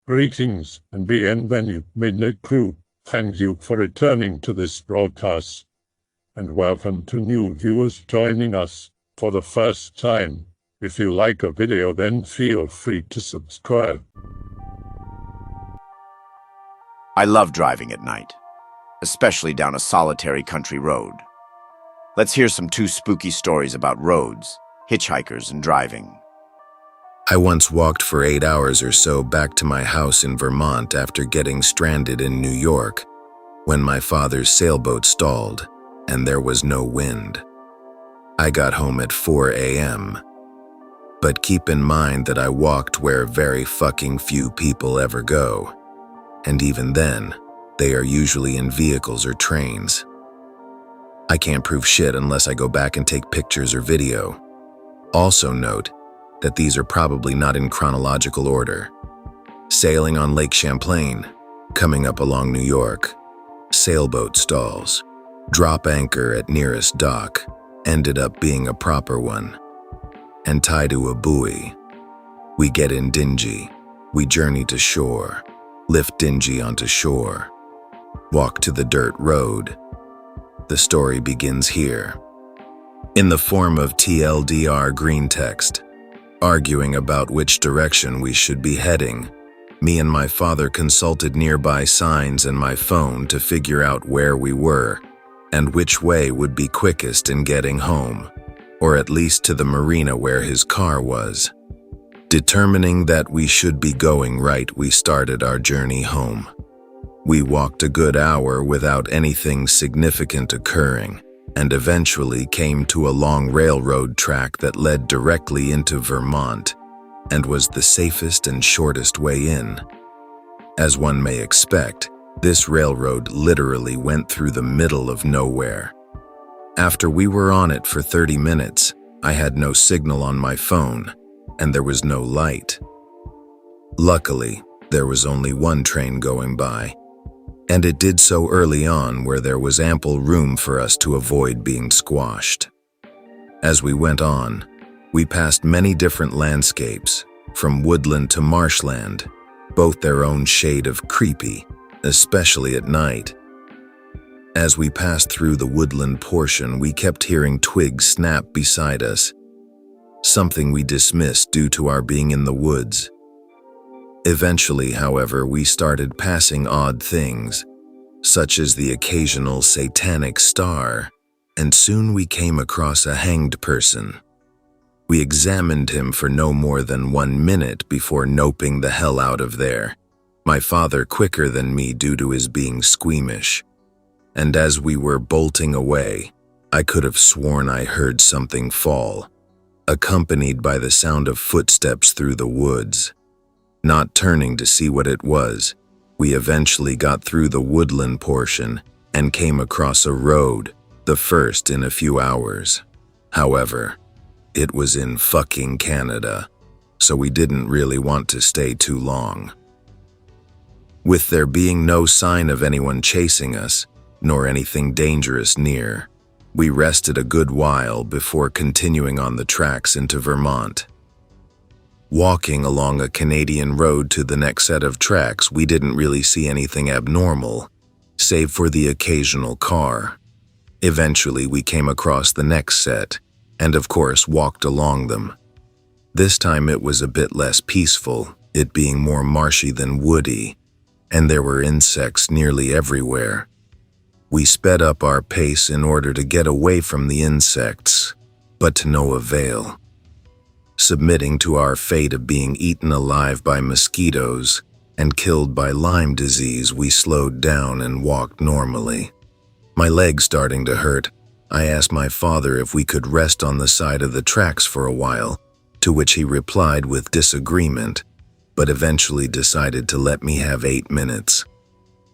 Greetings and bienvenue, Midnight Crew. Thank you for returning to this broadcast, and welcome to new viewers joining us for the first time. If you like a video, then feel free to subscribe. I love driving at night, especially down a solitary country road. Let's hear some two spooky stories about roads, hitchhikers, and driving. I once walked for 8 hours or so back to my house in Vermont after getting stranded in New York when my father's sailboat stalled and there was no wind. I got home at 4 a.m. But keep in mind that I walked where very fucking few people ever go. And even then, they are usually in vehicles or trains. I can't prove shit unless I go back and take pictures or video. Also note that these are probably not in chronological order. Sailing on Lake Champlain, coming up along New York, sailboat stalls, drop anchor at nearest dock, ended up being a proper one, and tie to a buoy. We get in dingy, we journey to shore, lift dingy onto shore, walk to the dirt road. The story begins here. In the form of TLDR Greentext, arguing about which direction we should be heading, me and my father consulted nearby signs and my phone to figure out where we were and which way would be quickest in getting home, or at least to the marina where his car was. Determining that we should be going right, we started our journey home. We walked a good hour without anything significant occurring, and eventually came to a long railroad track that led directly into Vermont and was the safest and shortest way in. As one may expect, this railroad literally went through the middle of nowhere. After we were on it for 30 minutes, I had no signal on my phone, and there was no light. Luckily, there was only one train going by, and it did so early on where there was ample room for us to avoid being squashed. As we went on, we passed many different landscapes, from woodland to marshland, both their own shade of creepy, especially at night. As we passed through the woodland portion, we kept hearing twigs snap beside us, something we dismissed due to our being in the woods. Eventually, however, we started passing odd things, such as the occasional satanic star, and soon we came across a hanged person. We examined him for no more than 1 minute before noping the hell out of there, my father quicker than me due to his being squeamish. And as we were bolting away, I could have sworn I heard something fall, accompanied by the sound of footsteps through the woods. Not turning to see what it was, we eventually got through the woodland portion and came across a road, the first in a few hours. However, it was in fucking Canada, so we didn't really want to stay too long. With there being no sign of anyone chasing us, nor anything dangerous near, we rested a good while before continuing on the tracks into Vermont. Walking along a Canadian road to the next set of tracks, we didn't really see anything abnormal, save for the occasional car. Eventually, we came across the next set, and of course walked along them. This time it was a bit less peaceful, it being more marshy than woody, and there were insects nearly everywhere. We sped up our pace in order to get away from the insects, but to no avail. Submitting to our fate of being eaten alive by mosquitoes and killed by Lyme disease, we slowed down and walked normally. My legs starting to hurt, I asked my father if we could rest on the side of the tracks for a while, to which he replied with disagreement, but eventually decided to let me have 8 minutes.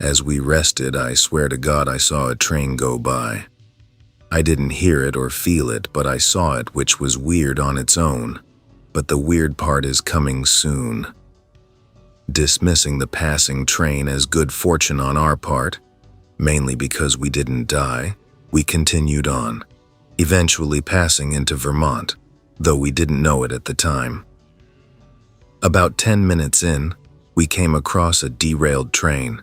As we rested, I swear to God I saw a train go by. I didn't hear it or feel it, but I saw it, which was weird on its own. But the weird part is coming soon. Dismissing the passing train as good fortune on our part, mainly because we didn't die, we continued on, eventually passing into Vermont, though we didn't know it at the time. About 10 minutes in, we came across a derailed train.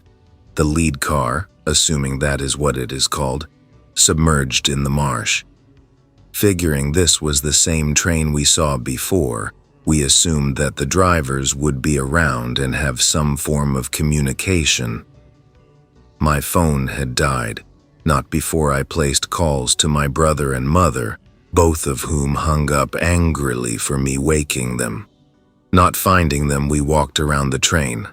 The lead car, assuming that is what it is called, submerged in the marsh. Figuring this was the same train we saw before, we assumed that the drivers would be around and have some form of communication. My phone had died, not before I placed calls to my brother and mother, both of whom hung up angrily for me waking them. Not finding them, we walked around the train.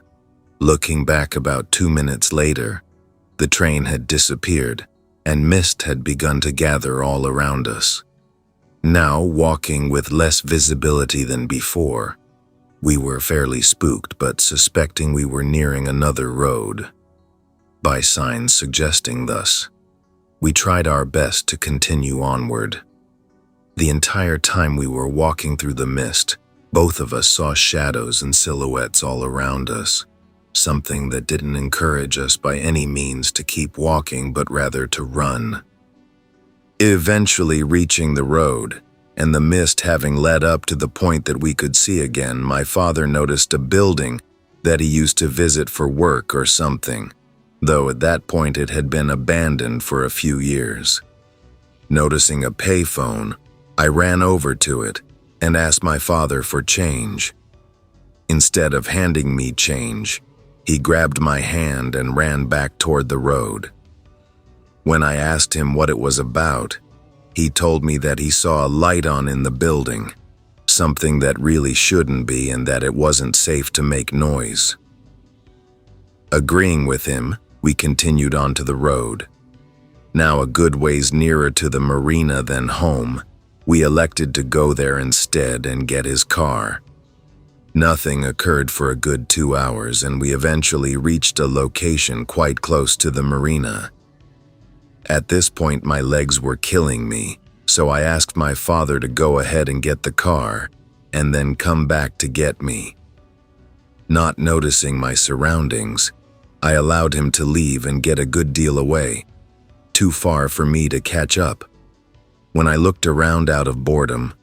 Looking back about 2 minutes later, the train had disappeared, and mist had begun to gather all around us. Now, walking with less visibility than before, we were fairly spooked but suspecting we were nearing another road. By signs suggesting thus, we tried our best to continue onward. The entire time we were walking through the mist, both of us saw shadows and silhouettes all around us, something that didn't encourage us by any means to keep walking but rather to run. Eventually reaching the road, and the mist having led up to the point that we could see again, my father noticed a building that he used to visit for work or something, though at that point it had been abandoned for a few years. Noticing a payphone, I ran over to it and asked my father for change. Instead of handing me change, he grabbed my hand and ran back toward the road. When I asked him what it was about, he told me that he saw a light on in the building, something that really shouldn't be, and that it wasn't safe to make noise. Agreeing with him, we continued onto the road. Now a good ways nearer to the marina than home, we elected to go there instead and get his car. Nothing occurred for a good 2 hours, and we eventually reached a location quite close to the marina. At this point, my legs were killing me, so I asked my father to go ahead and get the car, and then come back to get me. Not noticing my surroundings, I allowed him to leave and get a good deal away, too far for me to catch up. When I looked around out of boredom,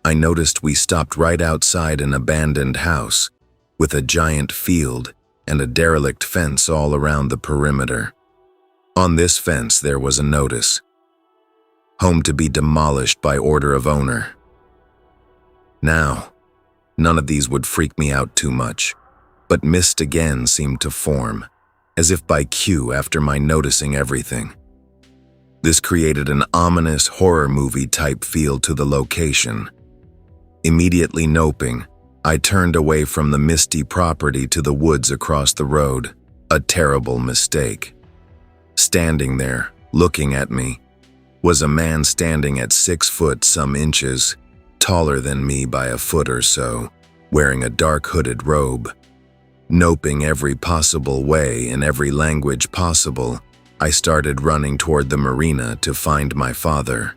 I noticed we stopped right outside an abandoned house, with a giant field and a derelict fence all around the perimeter. On this fence there was a notice: home to be demolished by order of owner. Now, none of these would freak me out too much, but mist again seemed to form, as if by cue after my noticing everything. This created an ominous horror movie type feel to the location. Immediately noping, I turned away from the misty property to the woods across the road, a terrible mistake. Standing there, looking at me, was a man standing at 6 foot some inches, taller than me by a foot or so, wearing a dark hooded robe. Noping every possible way in every language possible, I started running toward the marina to find my father.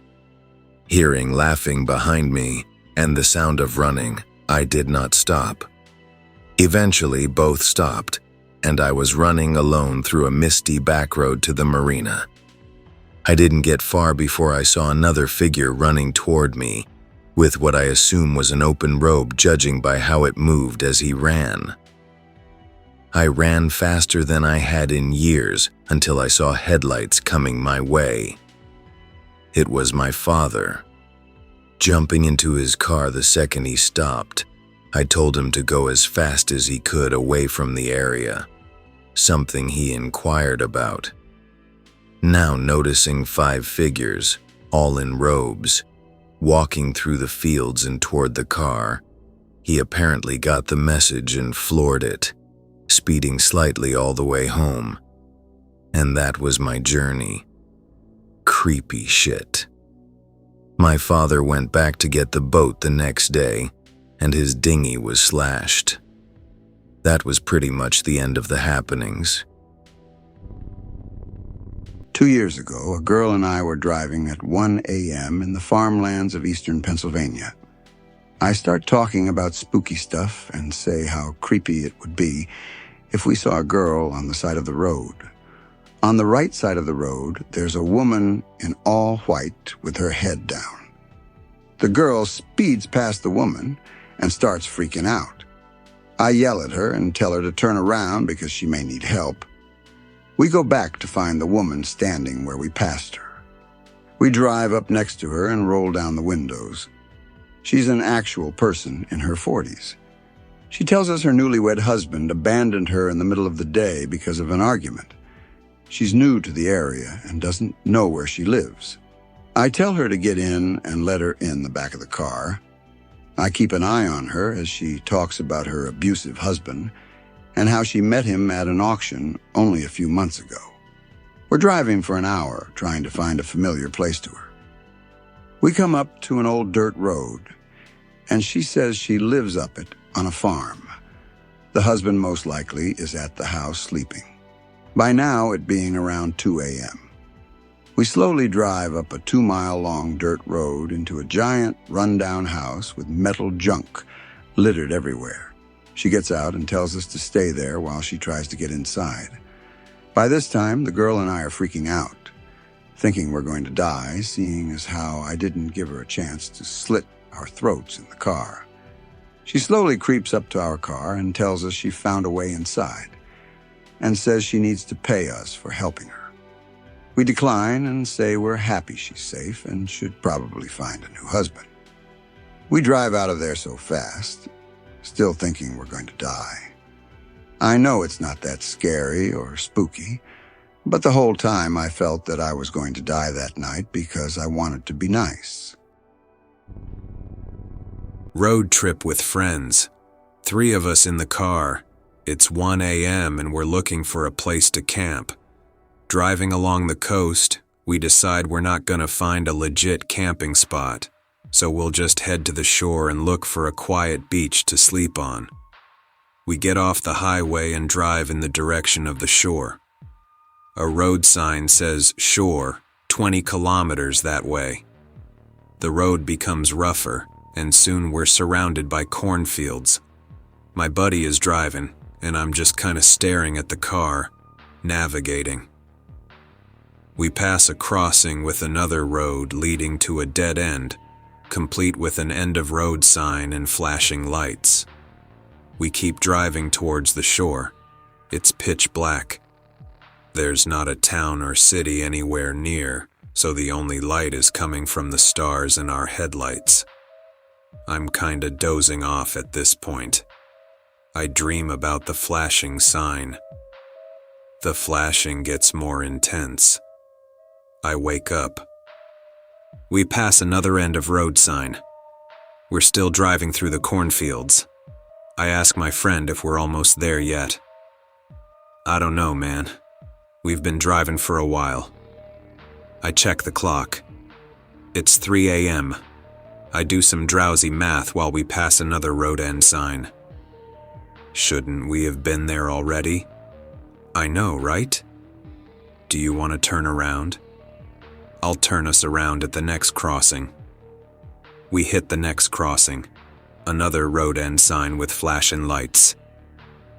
Hearing laughing behind me and the sound of running, I did not stop. Eventually, both stopped, and I was running alone through a misty back road to the marina. I didn't get far before I saw another figure running toward me, with what I assume was an open robe, judging by how it moved as he ran. I ran faster than I had in years until I saw headlights coming my way. It was my father. Jumping into his car the second he stopped, I told him to go as fast as he could away from the area, something he inquired about. Now noticing 5 figures, all in robes, walking through the fields and toward the car, he apparently got the message and floored it, speeding slightly all the way home. And that was my journey. Creepy shit. My father went back to get the boat the next day, and his dinghy was slashed. That was pretty much the end of the happenings. 2 years ago, a girl and I were driving at 1 a.m. in the farmlands of eastern Pennsylvania. I start talking about spooky stuff and say how creepy it would be if we saw a girl on the side of the road. On the right side of the road, there's a woman in all white with her head down. The girl speeds past the woman and starts freaking out. I yell at her and tell her to turn around because she may need help. We go back to find the woman standing where we passed her. We drive up next to her and roll down the windows. She's an actual person in her 40s. She tells us her newlywed husband abandoned her in the middle of the day because of an argument. She's new to the area and doesn't know where she lives. I tell her to get in and let her in the back of the car. I keep an eye on her as she talks about her abusive husband and how she met him at an auction only a few months ago. We're driving for an hour trying to find a familiar place to her. We come up to an old dirt road, and she says she lives up it on a farm. The husband most likely is at the house sleeping. By now, it being around 2 a.m. We slowly drive up a 2-mile-long dirt road into a giant, run-down house with metal junk littered everywhere. She gets out and tells us to stay there while she tries to get inside. By this time, the girl and I are freaking out, thinking we're going to die, seeing as how I didn't give her a chance to slit our throats in the car. She slowly creeps up to our car and tells us she found a way inside, and says she needs to pay us for helping her. We decline and say we're happy she's safe and should probably find a new husband. We drive out of there so fast, still thinking we're going to die. I know it's not that scary or spooky, but the whole time I felt that I was going to die that night because I wanted to be nice. Road trip with friends. 3 of us in the car. It's 1 a.m. and we're looking for a place to camp. Driving along the coast, we decide we're not gonna find a legit camping spot, so we'll just head to the shore and look for a quiet beach to sleep on. We get off the highway and drive in the direction of the shore. A road sign says shore, 20 kilometers that way. The road becomes rougher, and soon we're surrounded by cornfields. My buddy is driving, and I'm just kinda staring at the car, navigating. We pass a crossing with another road leading to a dead end, complete with an end-of-road sign and flashing lights. We keep driving towards the shore. It's pitch black. There's not a town or city anywhere near, so the only light is coming from the stars in our headlights. I'm kinda dozing off at this point. I dream about the flashing sign. The flashing gets more intense. I wake up. We pass another end of road sign. We're still driving through the cornfields. I ask my friend if we're almost there yet. I don't know, man. We've been driving for a while. I check the clock. It's 3 a.m. I do some drowsy math while we pass another road end sign. Shouldn't we have been there already? I know, right? Do you want to turn around? I'll turn us around at the next crossing. We hit the next crossing. Another road end sign with flashing lights.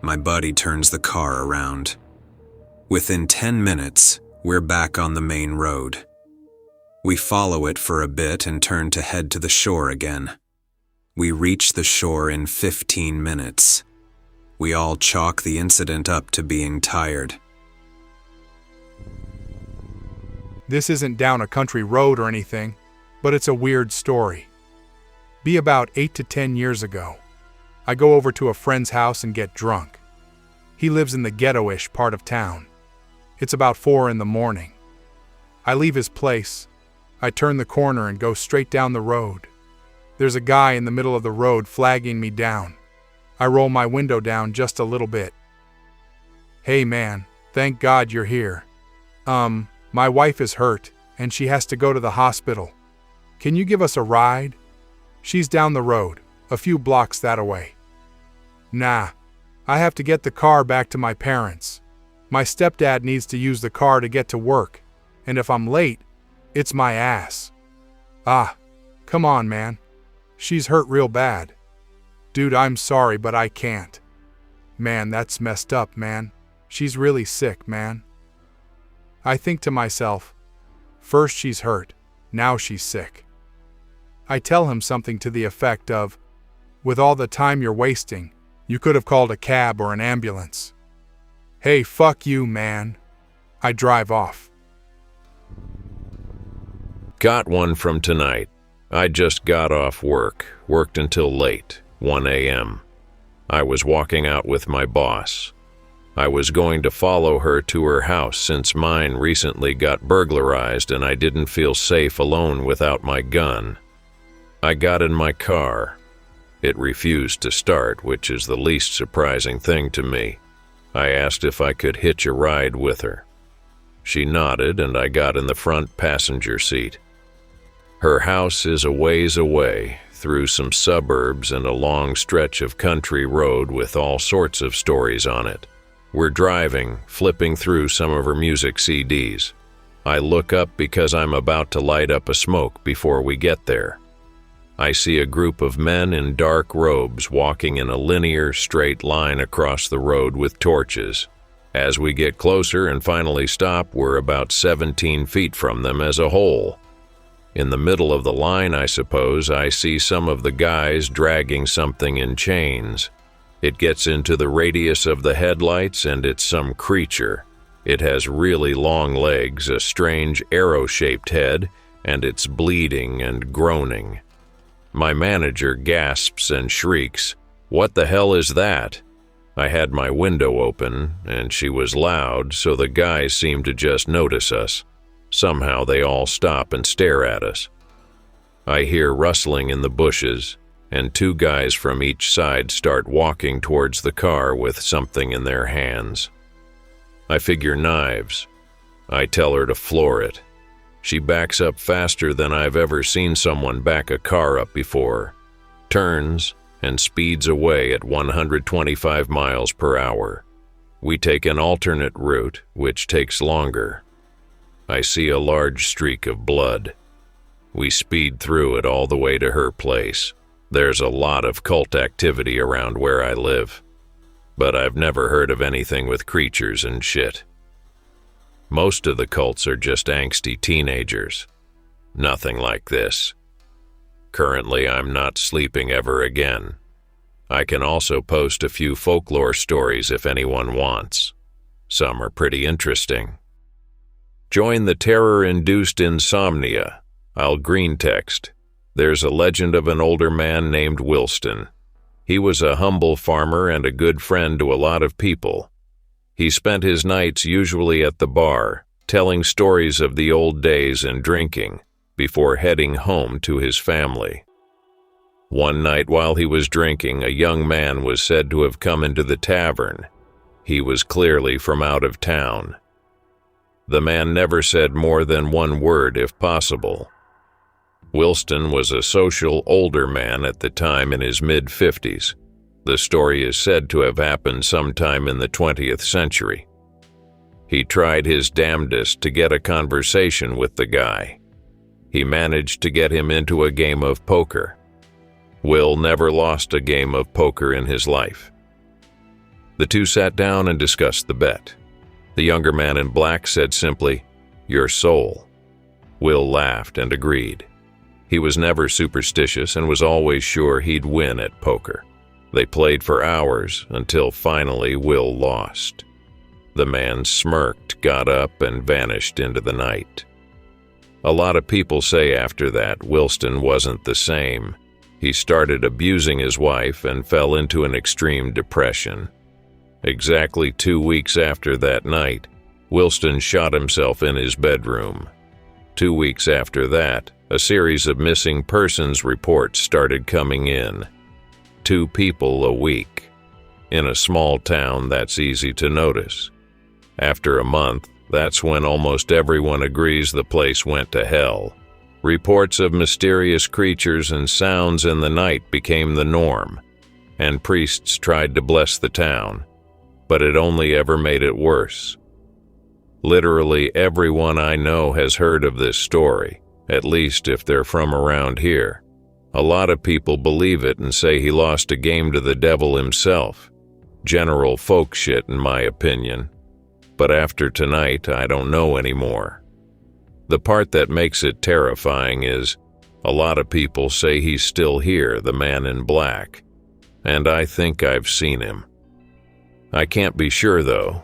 My buddy turns the car around. Within 10 minutes, we're back on the main road. We follow it for a bit and turn to head to the shore again. We reach the shore in 15 minutes. We all chalk the incident up to being tired. This isn't down a country road or anything, but it's a weird story. Be about 8 to 10 years ago. I go over to a friend's house and get drunk. He lives in the ghetto-ish part of town. It's about 4 in the morning. I leave his place. I turn the corner and go straight down the road. There's a guy in the middle of the road flagging me down. I roll my window down just a little bit. Hey man, thank God you're here. My wife is hurt, and she has to go to the hospital. Can you give us a ride? She's down the road, a few blocks that away. Nah, I have to get the car back to my parents. My stepdad needs to use the car to get to work, and if I'm late, it's my ass. Ah, come on, man. She's hurt real bad. Dude, I'm sorry, but I can't. Man, that's messed up, man. She's really sick, man. I think to myself, first she's hurt, now she's sick. I tell him something to the effect of, with all the time you're wasting, You could have called a cab or an ambulance. Hey, fuck you, man. I drive off. Got one from tonight. I just got off work, worked until late, 1 a.m. I was walking out with my boss. I was going to follow her to her house since mine recently got burglarized and I didn't feel safe alone without my gun. I got in my car. It refused to start, which is the least surprising thing to me. I asked if I could hitch a ride with her. She nodded and I got in the front passenger seat. Her house is a ways away, through some suburbs and a long stretch of country road with all sorts of stories on it. We're driving, flipping through some of her music CDs. I look up because I'm about to light up a smoke before we get there. I see a group of men in dark robes walking in a linear, straight line across the road with torches. As we get closer and finally stop, we're about 17 feet from them as a whole. In the middle of the line, I suppose, I see some of the guys dragging something in chains. It gets into the radius of the headlights and it's some creature. It has really long legs, a strange arrow-shaped head, and it's bleeding and groaning. My manager gasps and shrieks, "What the hell is that?" I had my window open, and she was loud, so the guys seemed to just notice us. Somehow they all stop and stare at us. I hear rustling in the bushes, and two guys from each side start walking towards the car with something in their hands. I figure knives. I tell her to floor it. She backs up faster than I've ever seen someone back a car up before, turns, and speeds away at 125 miles per hour. We take an alternate route, which takes longer. I see a large streak of blood. We speed through it all the way to her place. There's a lot of cult activity around where I live, but I've never heard of anything with creatures and shit. Most of the cults are just angsty teenagers. Nothing like this. Currently, I'm not sleeping ever again. I can also post a few folklore stories if anyone wants. Some are pretty interesting. Join the terror-induced insomnia. I'll Greentext. There's a legend of an older man named Wilston. He was a humble farmer and a good friend to a lot of people. He spent his nights usually at the bar, telling stories of the old days and drinking, before heading home to his family. One night while he was drinking, a young man was said to have come into the tavern. He was clearly from out of town. The man never said more than one word if possible. Wilston was a social older man at the time in his mid-50s. The story is said to have happened sometime in the 20th century. He tried his damnedest to get a conversation with the guy. He managed to get him into a game of poker. Will never lost a game of poker in his life. The two sat down and discussed the bet. The younger man in black said simply, "Your soul." Will laughed and agreed. He was never superstitious and was always sure he'd win at poker. They played for hours until finally Will lost. The man smirked, got up, and vanished into the night. A lot of people say after that Wilston wasn't the same. He started abusing his wife and fell into an extreme depression. Exactly 2 weeks after that night, Wilston shot himself in his bedroom. 2 weeks after that, a series of missing persons reports started coming in. 2 people a week. In a small town, that's easy to notice. After a month, that's when almost everyone agrees the place went to hell. Reports of mysterious creatures and sounds in the night became the norm, and priests tried to bless the town, but it only ever made it worse. Literally everyone I know has heard of this story, at least if they're from around here. A lot of people believe it and say he lost a game to the devil himself. General folk shit, in my opinion. But after tonight, I don't know anymore. The part that makes it terrifying is, a lot of people say he's still here, the man in black. and I think I've seen him. I can't be sure, though.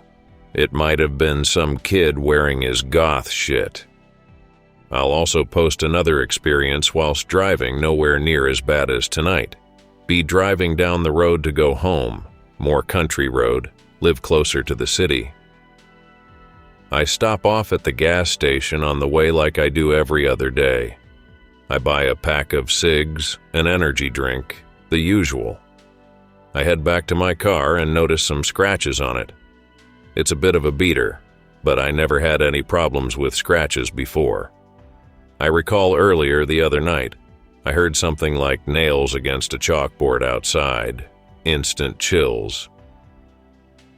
It might have been some kid wearing his goth shit. I'll also post another experience whilst driving nowhere near as bad as tonight. Be driving down the road to go home, more country road, live closer to the city. I stop off at the gas station on the way like I do every other day. I buy a pack of cigs, an energy drink, the usual. I head back to my car and notice some scratches on it. It's a bit of a beater, but I never had any problems with scratches before. I recall earlier the other night, I heard something like nails against a chalkboard outside. Instant chills.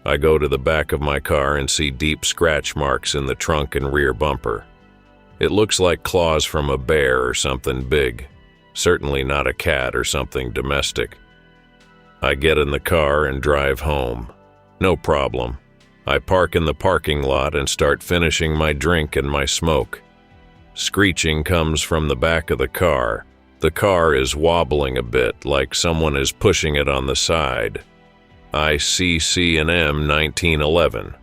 I go to the back of my car and see deep scratch marks in the trunk and rear bumper. It looks like claws from a bear or something big. Certainly not a cat or something domestic. I get in the car and drive home. No problem. I park in the parking lot and start finishing my drink and my smoke. Screeching comes from the back of the car. The car is wobbling a bit, like someone is pushing it on the side. ICC&M 1911.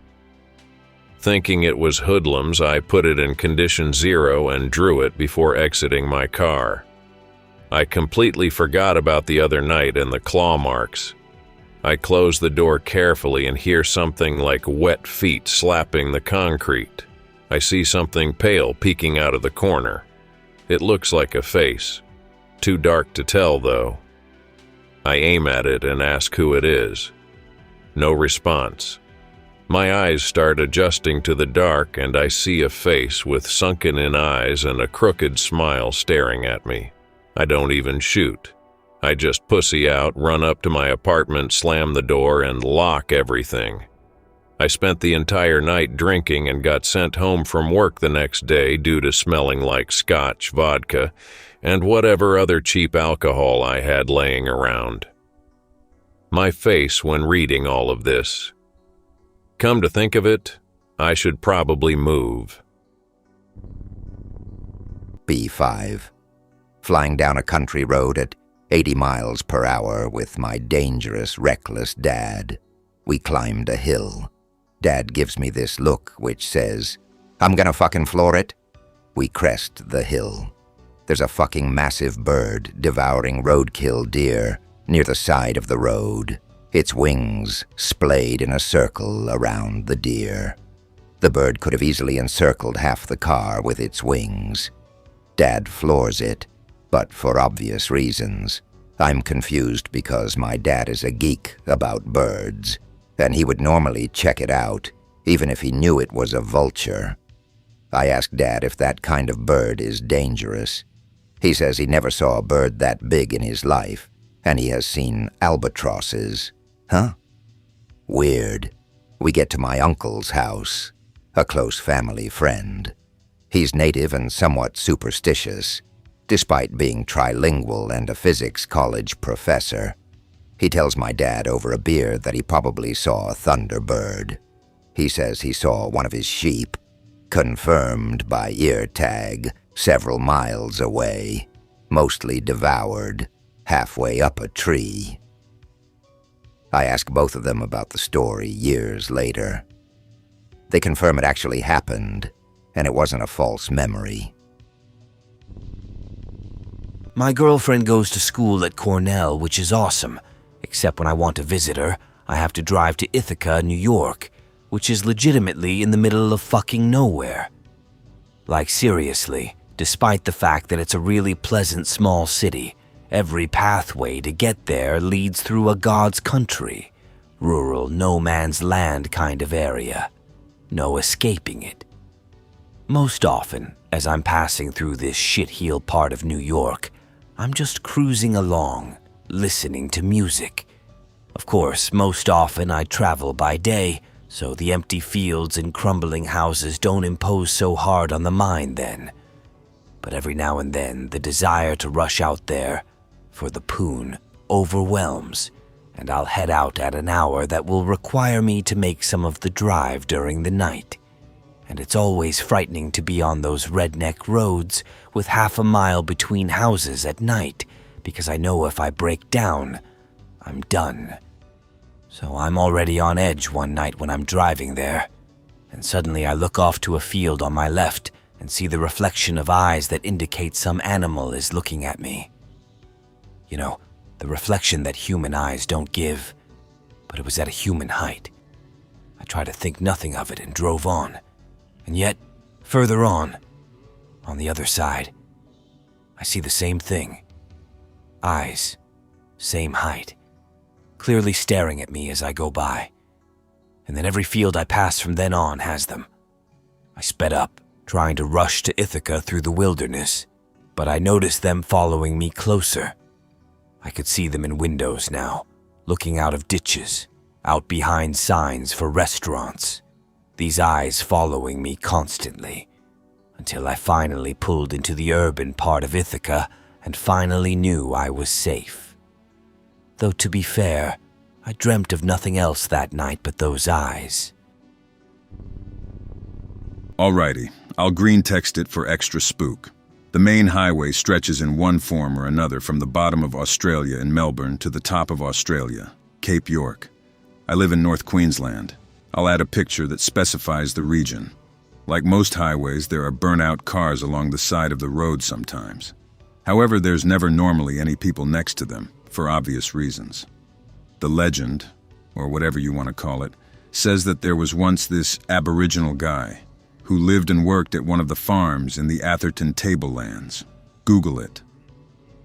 Thinking it was hoodlums, I put it in condition 0 and drew it before exiting my car. I completely forgot about the other night and the claw marks. I close the door carefully and hear something like wet feet slapping the concrete. I see something pale peeking out of the corner. It looks like a face. Too dark to tell, though. I aim at it and ask who it is. No response. My eyes start adjusting to the dark and I see a face with sunken-in eyes and a crooked smile staring at me. I don't even shoot. I just pussy out, run up to my apartment, slam the door, and lock everything. I spent the entire night drinking and got sent home from work the next day due to smelling like scotch, vodka, and whatever other cheap alcohol I had laying around. My face when reading all of this. Come to think of it, I should probably move. B5. Flying down a country road at 80 miles per hour with my dangerous, reckless dad. We climbed a hill. Dad gives me this look which says, "I'm gonna fucking floor it." We crest the hill. There's a fucking massive bird devouring roadkill deer near the side of the road, its wings splayed in a circle around the deer. The bird could have easily encircled half the car with its wings. Dad floors it, but for obvious reasons. I'm confused because my dad is a geek about birds, and he would normally check it out, even if he knew it was a vulture. I ask Dad if that kind of bird is dangerous. He says he never saw a bird that big in his life, and he has seen albatrosses. Huh? Weird. We get to my uncle's house, a close family friend. He's native and somewhat superstitious, despite being trilingual and a physics college professor. He tells my dad over a beer that he probably saw a thunderbird. He says he saw one of his sheep, confirmed by ear tag, several miles away, mostly devoured, halfway up a tree. I ask both of them about the story years later. They confirm it actually happened, and it wasn't a false memory. My girlfriend goes to school at Cornell, which is awesome. Except when I want to visit her, I have to drive to Ithaca, New York, which is legitimately in the middle of fucking nowhere. Like seriously, despite the fact that it's a really pleasant small city, every pathway to get there leads through a God's country, rural no man's land kind of area. No escaping it. Most often, as I'm passing through this shitheel part of New York, I'm just cruising along, listening to music. Of course, most often I travel by day, so the empty fields and crumbling houses don't impose so hard on the mind then. But every now and then, the desire to rush out there for the poon overwhelms, and I'll head out at an hour that will require me to make some of the drive during the night. And it's always frightening to be on those redneck roads with half a mile between houses at night, because I know if I break down, I'm done. So I'm already on edge one night when I'm driving there, and suddenly I look off to a field on my left and see the reflection of eyes that indicate some animal is looking at me. You know, the reflection that human eyes don't give, but it was at a human height. I tried to think nothing of it and drove on, and yet, further on the other side, I see the same thing. Eyes, same height, clearly staring at me as I go by. And then every field I pass from then on has them. I sped up, trying to rush to Ithaca through the wilderness, but I noticed them following me closer. I could see them in windows now, looking out of ditches, out behind signs for restaurants. These eyes following me constantly, until I finally pulled into the urban part of Ithaca and finally knew I was safe. Though to be fair, I dreamt of nothing else that night but those eyes. Alrighty, I'll greentext it for extra spook. The main highway stretches in one form or another from the bottom of Australia in Melbourne to the top of Australia, Cape York. I live in North Queensland. I'll add a picture that specifies the region. Like most highways, there are burnt-out cars along the side of the road sometimes. However, there's never normally any people next to them, for obvious reasons. The legend, or whatever you want to call it, says that there was once this Aboriginal guy who lived and worked at one of the farms in the Atherton tablelands. Google it.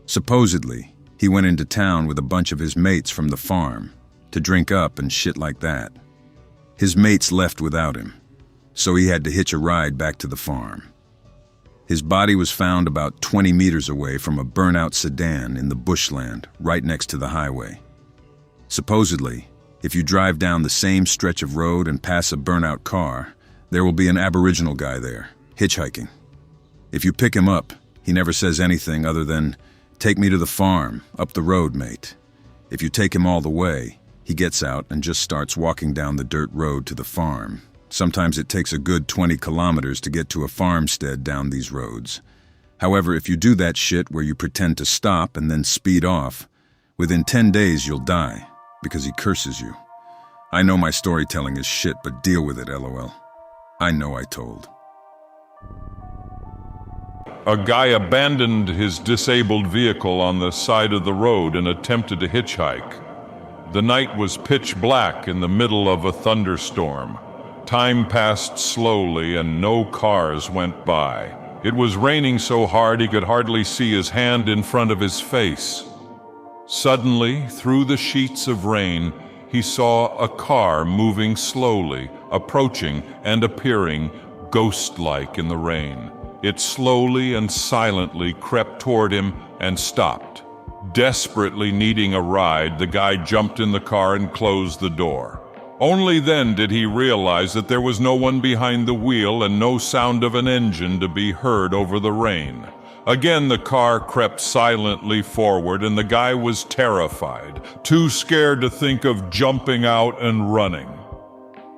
Supposedly, he went into town with a bunch of his mates from the farm to drink up and shit like that. His mates left without him, so he had to hitch a ride back to the farm. His body was found about 20 meters away from a burnt-out sedan in the bushland right next to the highway. Supposedly, if you drive down the same stretch of road and pass a burnt-out car, there will be an Aboriginal guy there, hitchhiking. If you pick him up, he never says anything other than, "Take me to the farm, up the road, mate." If you take him all the way, he gets out and just starts walking down the dirt road to the farm. Sometimes it takes a good 20 kilometers to get to a farmstead down these roads. However, if you do that shit where you pretend to stop and then speed off, within 10 days you'll die, because he curses you. I know my storytelling is shit, but deal with it, LOL. I know I told. A guy abandoned his disabled vehicle on the side of the road and attempted to hitchhike. The night was pitch black in the middle of a thunderstorm. Time passed slowly and no cars went by. It was raining so hard he could hardly see his hand in front of his face. Suddenly, through the sheets of rain, he saw a car moving slowly, approaching and appearing ghost-like in the rain. It slowly and silently crept toward him and stopped. Desperately needing a ride, the guy jumped in the car and closed the door. Only then did he realize that there was no one behind the wheel and no sound of an engine to be heard over the rain. Again, the car crept silently forward, and the guy was terrified, too scared to think of jumping out and running.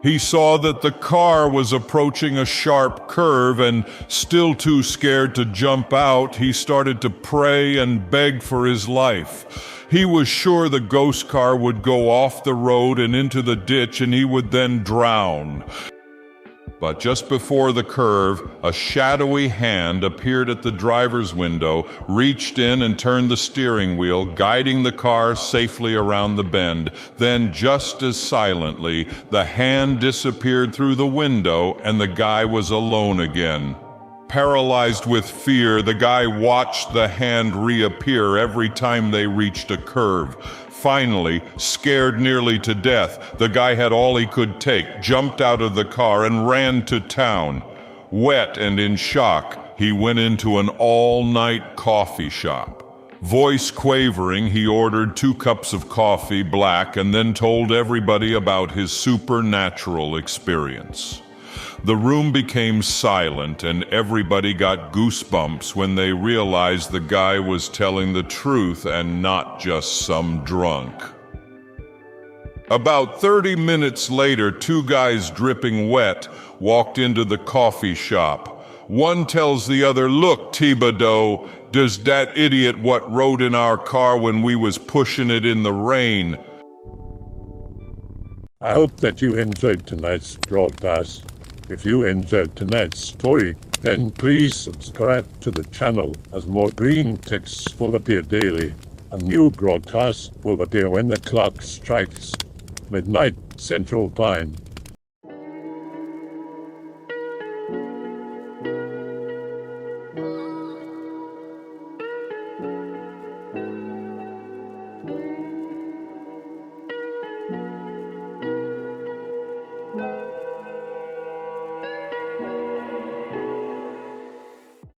He saw that the car was approaching a sharp curve, and still too scared to jump out, he started to pray and beg for his life. He was sure the ghost car would go off the road and into the ditch, and he would then drown. But just before the curve, a shadowy hand appeared at the driver's window, reached in and turned the steering wheel, guiding the car safely around the bend. Then, just as silently, the hand disappeared through the window and the guy was alone again. Paralyzed with fear, the guy watched the hand reappear every time they reached a curve. Finally, scared nearly to death, the guy had all he could take, jumped out of the car and ran to town. Wet and in shock, he went into an all-night coffee shop. Voice quavering, he ordered 2 cups of coffee, black, and then told everybody about his supernatural experience. The room became silent, and everybody got goosebumps when they realized the guy was telling the truth and not just some drunk. About 30 minutes later, 2 guys dripping wet walked into the coffee shop. One tells the other, "Look, Thibodeau, Does that idiot what rode in our car when we was pushing it in the rain? I hope that you enjoyed tonight's broadcast. If you enjoyed tonight's story, then please subscribe to the channel as more Greentext will appear daily. A new broadcast will appear when the clock strikes midnight Central Time.